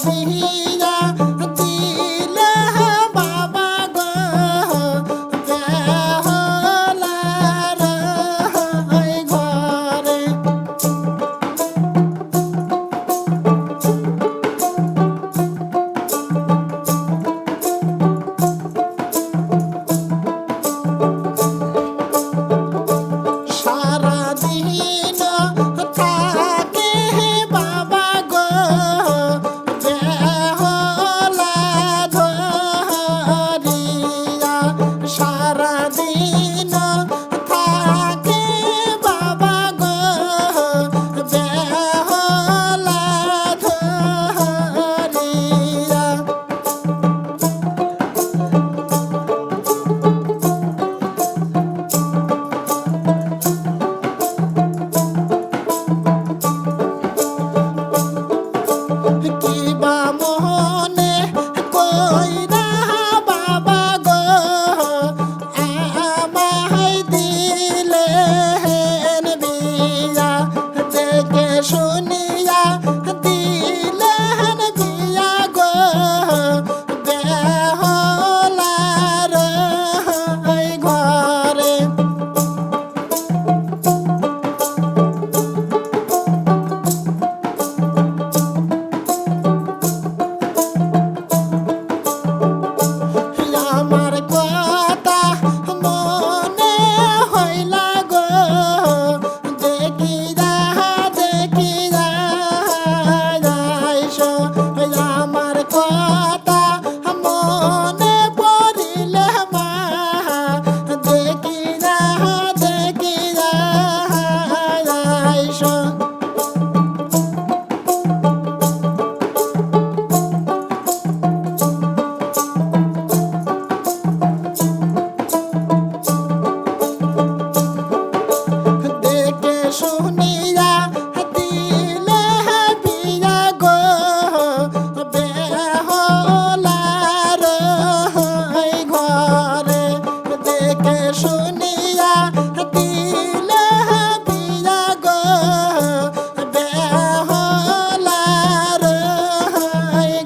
দিয়া দিলে বাবা গো বেহলার ঘরে সারাদিন থাকে বাবা গো বেহলা ধরিয়া সারাদিন থাকে বাবা গো বেহলা ধরিয়া কিবা মোহনে কইরা বাবা গো আমায় দিলেন বিয়া দেখে শুনিয়া দিলেন বিয়া গো বেহলার ঘরে আমার কথা মনে হইলা গো দেখিরা যাইছো আমার কথা মনে পড়িলে মা দেখিরা যাইছো দেখে শুনিয়া দিলে বিয়া গো বেহলার ঘরে দেখে শুনিয়া দিলে বিয়া গো বেহলার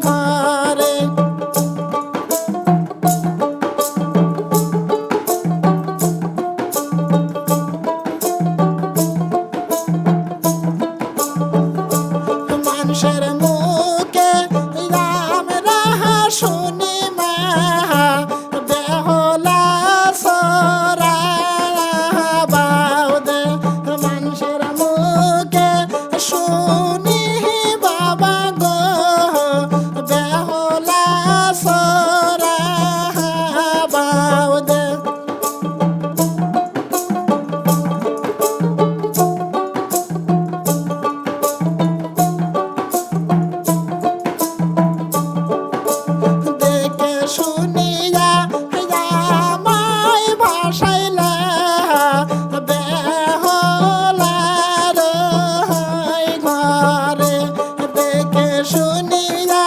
ঘরে মানুষের মুখে রাম রাহা শুনি মা বেহলা সরা বাউদে মানুষের মুখে শুনি বাবা গো বেহলা সরা বাউদে দেখে শুনিয়া আমায় ভাসাইলা বেহলার ঘরে দেখে শুনিয়া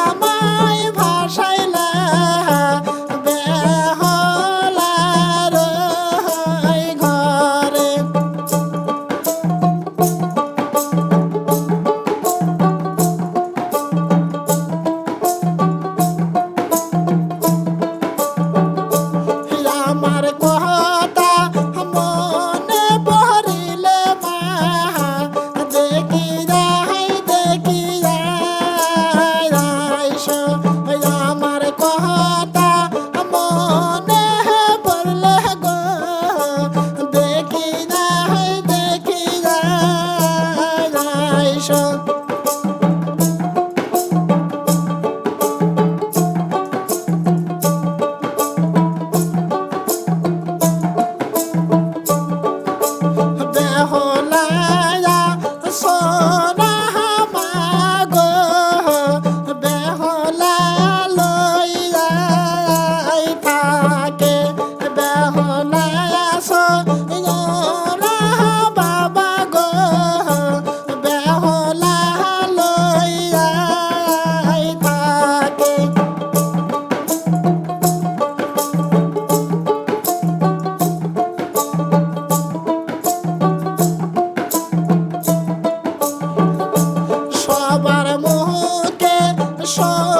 আমায় ভাসাইলা বেহলার ঘরে আমার কথা মনে পড়িলে মা দেখি যাই সর